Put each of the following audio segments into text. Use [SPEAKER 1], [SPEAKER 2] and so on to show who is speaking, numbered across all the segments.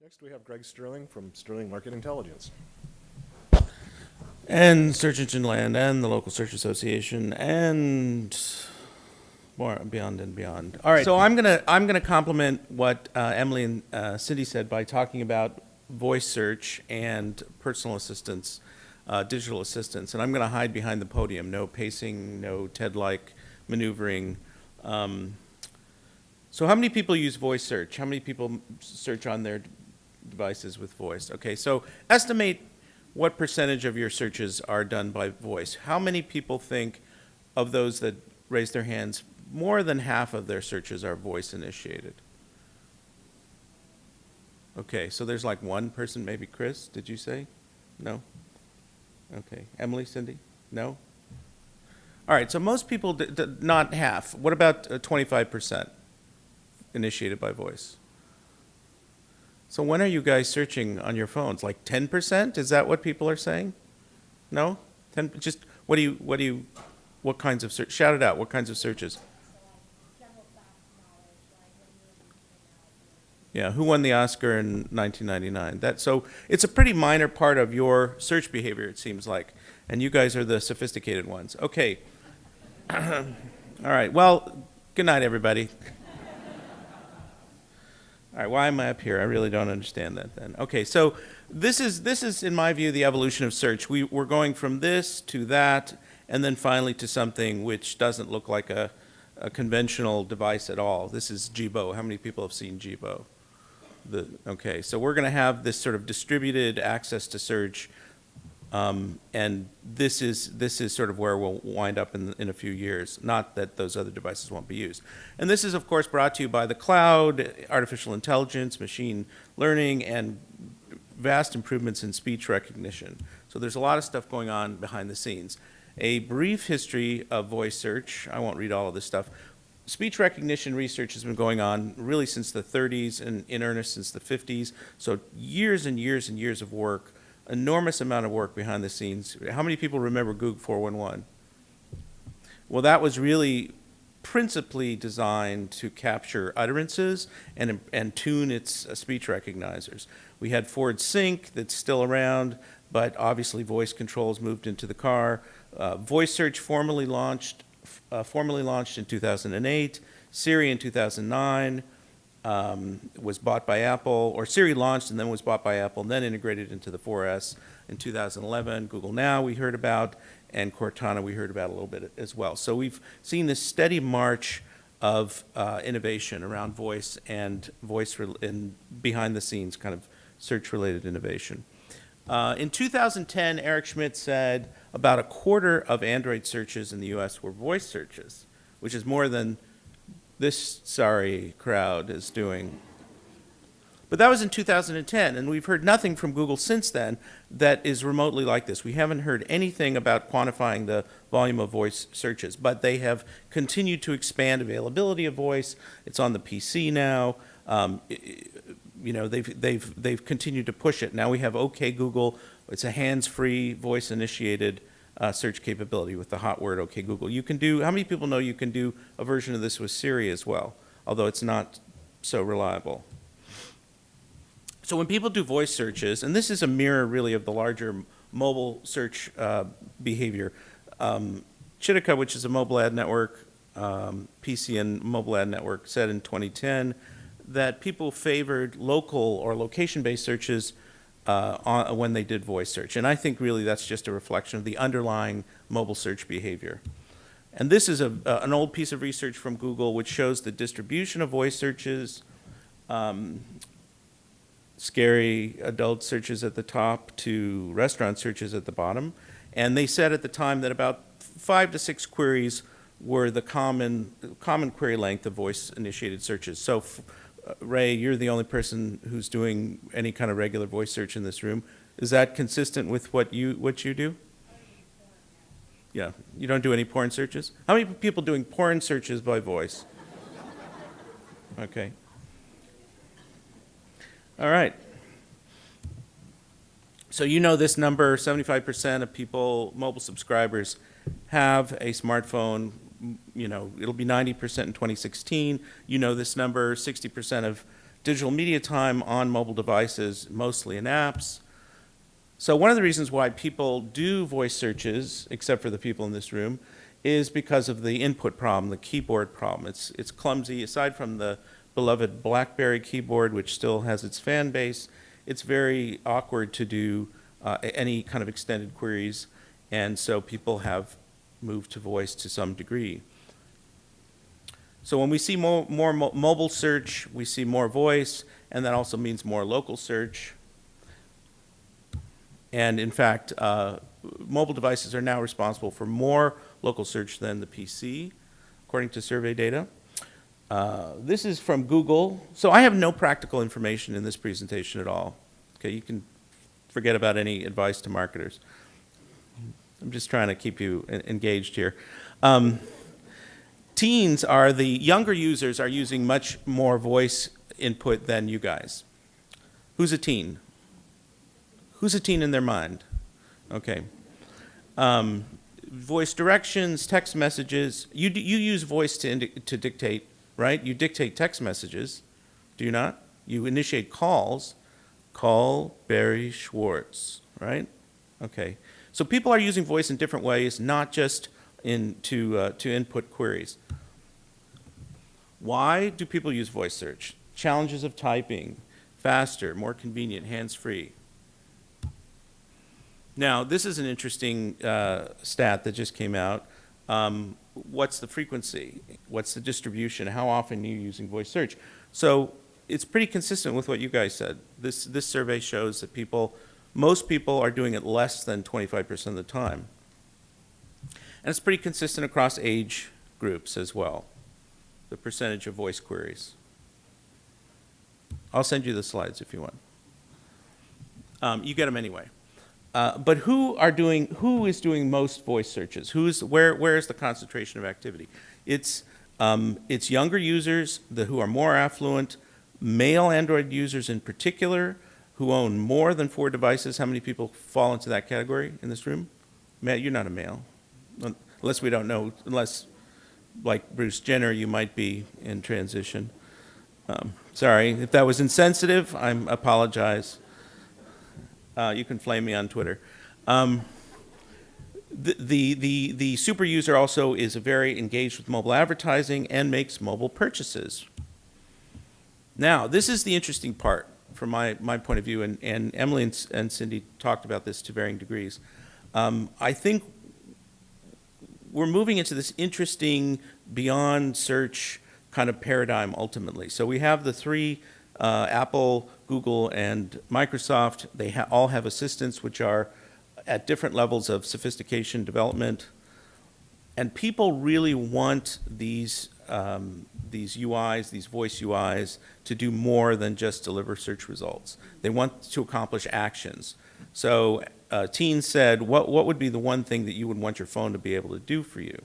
[SPEAKER 1] Next, we have Greg Sterling from Sterling Market Intelligence.
[SPEAKER 2] And Search Engine Land and the local search association and more beyond and beyond. All right, so I'm gonna complement what Emily and Cindy said by talking about voice search and personal assistance, digital assistance, and I'm gonna hide behind the podium. No pacing, no TED-like maneuvering. So how many people use voice search? How many people search on their devices with voice? Okay, so estimate what percentage of your searches are done by voice. How many people think of those that raise their hands, more than half of their searches are voice initiated? Okay, so there's like one person, maybe Chris, did you say? No? Okay, Emily, Cindy? No? All right, so most people, not half. What about 25% initiated by voice? So when are you guys searching on your phones? Like 10%? Is that what people are saying? No? 10, just, what kinds of search? Shout it out, what kinds of searches? Yeah, who won the Oscar in 1999? So it's a pretty minor part of your search behavior, it seems like. And you guys are the sophisticated ones. Okay. All right, well, good night, everybody. All right, why am I up here? I really don't understand that then. Okay, so this is in my view, the evolution of search. We're going from this to that, and then finally to something which doesn't look like a conventional device at all. This is Gbo. How many people have seen Gbo? Okay, so we're going to have this sort of distributed access to search, and this is sort of where we'll wind up in a few years. Not that those other devices won't be used. And this is, of course, brought to you by the cloud, artificial intelligence, machine learning, and vast improvements in speech recognition. So there's a lot of stuff going on behind the scenes. A brief history of voice search. I won't read all of this stuff. Speech recognition research has been going on really since the 30s and in earnest since the 50s. So years and years and years of work, enormous amount of work behind the scenes. How many people remember Goog 411? Well, that was really principally designed to capture utterances and tune its speech recognizers. We had Ford Sync that's still around, but obviously voice controls moved into the car. Voice search formally launched in 2008. Siri in 2009 was bought by Apple, or Siri launched and then was bought by Apple and then integrated into the 4S in 2011. Google Now we heard about, and Cortana we heard about a little bit as well. So we've seen this steady march of innovation around voice and behind the scenes kind of search-related innovation. In 2010, Eric Schmidt said about a quarter of Android searches in the US were voice searches, which is more than this sorry crowd is doing. But that was in 2010, and we've heard nothing from Google since then that is remotely like this. We haven't heard anything about quantifying the volume of voice searches, but they have continued to expand availability of voice. It's on the PC now. You know, they've continued to push it. Now we have OK Google. It's a hands-free, voice-initiated search capability with the hot word OK Google. You can do, how many people know you can do a version of this with Siri as well, although it's not so reliable? So when people do voice searches, and this is a mirror really of the larger mobile search behavior, Chitika, which is a mobile ad network, PC and mobile ad network, said in 2010 that people favored local or location-based searches when they did voice search. And I think really that's just a reflection of the underlying mobile search behavior. And this is an old piece of research from Google which shows the distribution of voice searches, scary adult searches at the top to restaurant searches at the bottom. And they said at the time that about 5 to 6 queries were the common query length of voice-initiated searches. So Ray, you're the only person who's doing any kind of regular voice search in this room. Is that consistent with what you do? Yeah, you don't do any porn searches? How many people doing porn searches by voice? Okay. All right. So you know this number, 75% of people, mobile subscribers, have a smartphone. You know, it'll be 90% in 2016. You know this number, 60% of digital media time on mobile devices, mostly in apps. So one of the reasons why people do voice searches, except for the people in this room, is because of the input problem, the keyboard problem. It's clumsy. Aside from the beloved BlackBerry keyboard, which still has its fan base, it's very awkward to do any kind of extended queries, and so people have moved to voice to some degree. So when we see more mobile search, we see more voice, and that also means more local search. And in fact, mobile devices are now responsible for more local search than the PC, according to survey data. This is from Google. So I have no practical information in this presentation at all. Okay, you can forget about any advice to marketers. I'm just trying to keep you engaged here. Teens are the younger users are using much more voice input than you guys. Who's a teen? Who's a teen in their mind? Okay. Voice directions, text messages. You use voice to dictate, right? You dictate text messages, do you not? You initiate calls. Call Barry Schwartz, right? Okay. So people are using voice in different ways, not just to input queries. Why do people use voice search? Challenges of typing, faster, more convenient, hands-free. Now, this is an interesting stat that just came out. What's the frequency? What's the distribution? How often are you using voice search? So it's pretty consistent with what you guys said. This survey shows that most people are doing it less than 25% of the time. And it's pretty consistent across age groups as well, the percentage of voice queries. I'll send you the slides if you want. You get them anyway. But who is doing most voice searches? Where is the concentration of activity? It's younger users who are more affluent, male Android users in particular, who own more than 4 devices. How many people fall into that category in this room? Matt, you're not a male. Unless we don't know, unless, like Bruce Jenner, you might be in transition. Sorry, if that was insensitive, I apologize. You can flame me on Twitter. The super user also is very engaged with mobile advertising and makes mobile purchases. Now, this is the interesting part from my point of view, and Emily and Cindy talked about this to varying degrees. I think we're moving into this interesting beyond search kind of paradigm ultimately. So we have the 3, Apple, Google, and Microsoft. They all have assistants which are at different levels of sophistication development. And people really want these UIs, these voice UIs, to do more than just deliver search results. They want to accomplish actions. So teens said, what would be the one thing that you would want your phone to be able to do for you?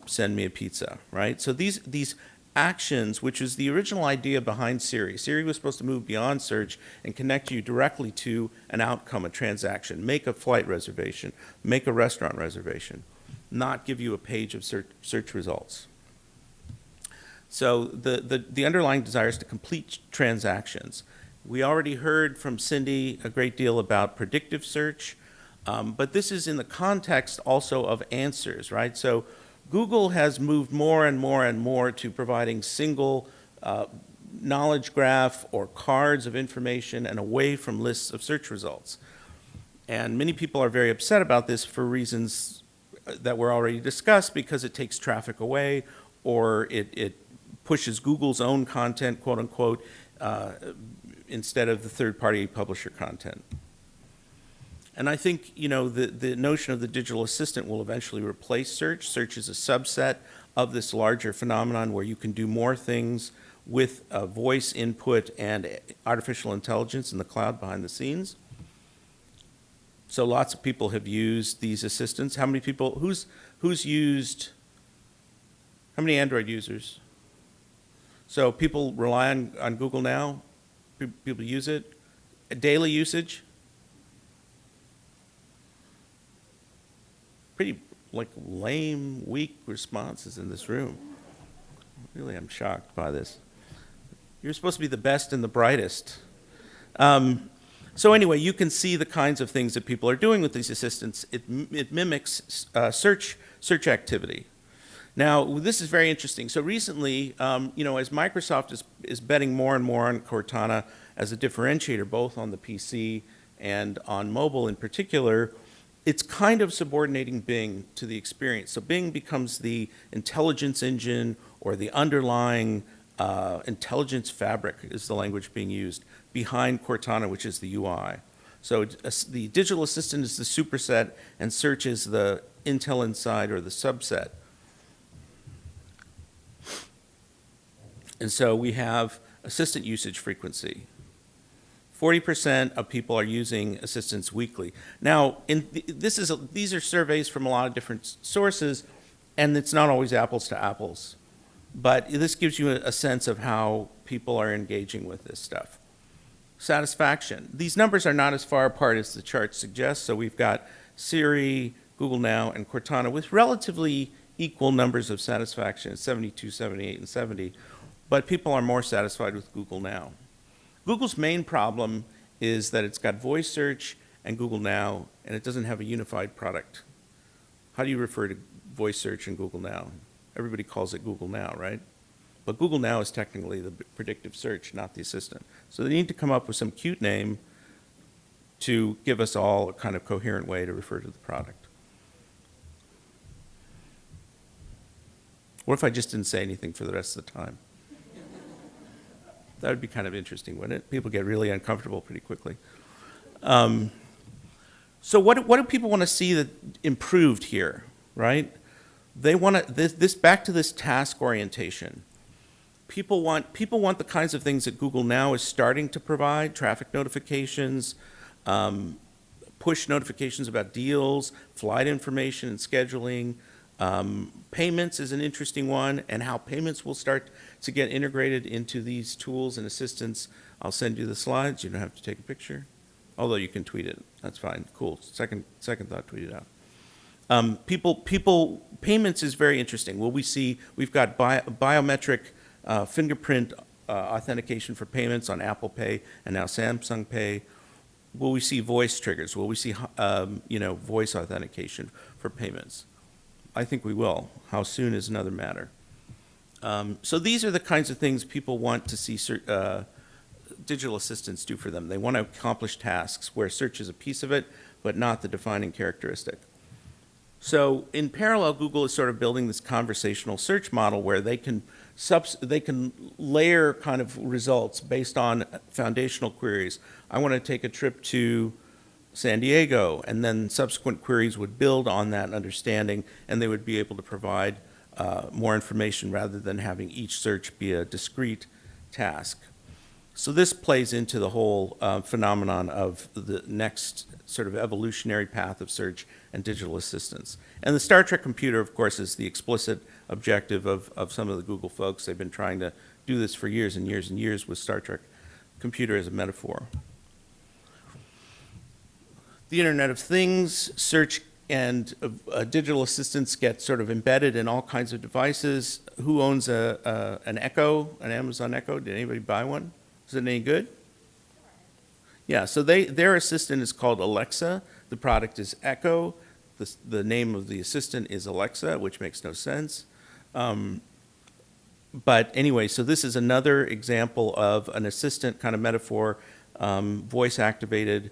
[SPEAKER 2] Send me a pizza, right? So these actions, which is the original idea behind Siri. Siri was supposed to move beyond search and connect you directly to an outcome, a transaction, make a flight reservation, make a restaurant reservation, not give you a page of search results. So the underlying desire is to complete transactions. We already heard from Cindy a great deal about predictive search, but this is in the context also of answers, right? So Google has moved more and more and more to providing single knowledge graph or cards of information and away from lists of search results. And many people are very upset about this for reasons that were already discussed, because it takes traffic away, or it pushes Google's own content, quote unquote, instead of the third-party publisher content. And I think, the notion of the digital assistant will eventually replace search. Search is a subset of this larger phenomenon where you can do more things with voice input and artificial intelligence in the cloud behind the scenes. So lots of people have used these assistants. How many people, who's used, how many Android users? So people rely on Google now? People use it? Daily usage? Pretty lame, weak responses in this room. Really, I'm shocked by this. You're supposed to be the best and the brightest. So anyway, you can see the kinds of things that people are doing with these assistants. It mimics search activity. Now, this is very interesting. So recently, as Microsoft is betting more and more on Cortana as a differentiator, both on the PC and on mobile in particular, it's kind of subordinating Bing to the experience. So Bing becomes the intelligence engine or the underlying intelligence fabric is the language being used behind Cortana, which is the UI. So the digital assistant is the superset and search is the Intel inside or the subset. And so we have assistant usage frequency. 40% of people are using assistants weekly. Now, these are surveys from a lot of different sources, and it's not always apples to apples. But this gives you a sense of how people are engaging with this stuff. Satisfaction. These numbers are not as far apart as the chart suggests, so we've got Siri, Google Now, and Cortana with relatively equal numbers of satisfaction, 72, 78, and 70, but people are more satisfied with Google Now. Google's main problem is that it's got voice search and Google Now, and it doesn't have a unified product. How do you refer to voice search in Google Now? Everybody calls it Google Now, right? But Google Now is technically the predictive search, not the assistant. So they need to come up with some cute name to give us all a kind of coherent way to refer to the product. What if I just didn't say anything for the rest of the time? That would be kind of interesting, wouldn't it? People get really uncomfortable pretty quickly. So what do people want to see that improved here, right? They want to back to this task orientation. People want the kinds of things that Google Now is starting to provide: traffic notifications, push notifications about deals, flight information and scheduling. Payments is an interesting one, and how payments will start to get integrated into these tools and assistants. I'll send you the slides. You don't have to take a picture, although you can tweet it. That's fine. Cool. Second thought, tweet it out. Payments is very interesting. We've got biometric fingerprint authentication for payments on Apple Pay and now Samsung Pay. Will we see voice triggers? Will we see voice authentication for payments? I think we will. How soon is another matter. So these are the kinds of things people want to see digital assistants do for them. They want to accomplish tasks where search is a piece of it, but not the defining characteristic. So in parallel, Google is sort of building this conversational search model where they can layer kind of results based on foundational queries. I want to take a trip to San Diego, and then subsequent queries would build on that understanding, and they would be able to provide more information rather than having each search be a discrete task. So this plays into the whole phenomenon of the next sort of evolutionary path of search and digital assistants. And the Star Trek computer, of course, is the explicit objective of some of the Google folks. They've been trying to do this for years and years and years with Star Trek computer as a metaphor. The Internet of Things, search and digital assistants get sort of embedded in all kinds of devices. Who owns an Echo, an Amazon Echo? Did anybody buy one? Is it any good? Yeah, so their assistant is called Alexa. The product is Echo. The name of the assistant is Alexa, which makes no sense. But anyway, so this is another example of an assistant kind of metaphor, voice activated.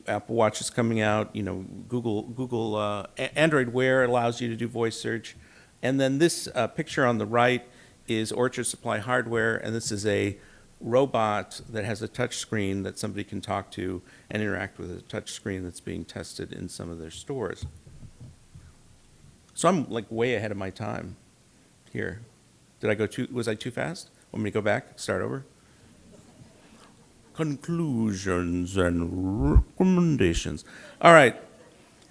[SPEAKER 2] Apple Watch is coming out. Google Android Wear allows you to do voice search. And then this picture on the right is Orchard Supply Hardware, and this is a robot that has a touch screen that somebody can talk to and interact with a touch screen that's being tested in some of their stores. So I'm like way ahead of my time here. Was I too fast? Want me to go back, start over? Conclusions and recommendations. All right,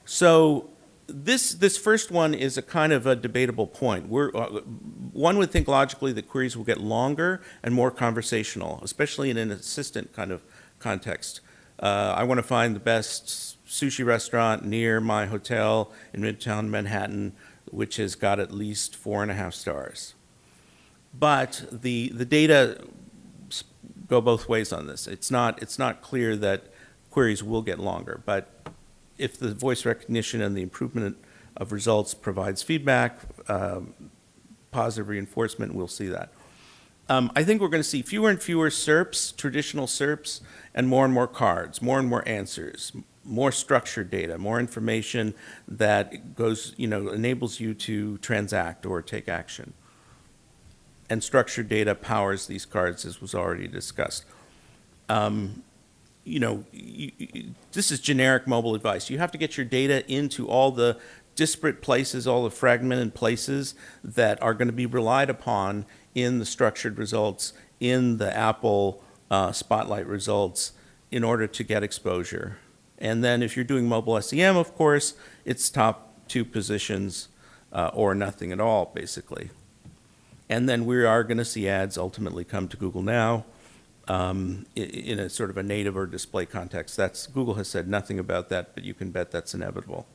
[SPEAKER 2] so this first one is a kind of a debatable point. One would think logically that queries will get longer and more conversational, especially in an assistant kind of context. I want to find the best sushi restaurant near my hotel in Midtown Manhattan, which has got at least 4.5 stars. But the data go both ways on this. It's not clear that queries will get longer, but if the voice recognition and the improvement of results provides feedback, positive reinforcement, we'll see that. I think we're going to see fewer and fewer SERPs, traditional SERPs, and more cards, more and more answers, more structured data, more information that goes, enables you to transact or take action. And structured data powers these cards, as was already discussed. This is generic mobile advice. You have to get your data into all the disparate places, all the fragmented places that are going to be relied upon in the structured results, in the Apple Spotlight results, in order to get exposure. And then if you're doing mobile SEM, of course, it's top 2 positions or nothing at all, basically. And then we are going to see ads ultimately come to Google Now in a sort of a native or display context. Google has said nothing about that, but you can bet that's inevitable.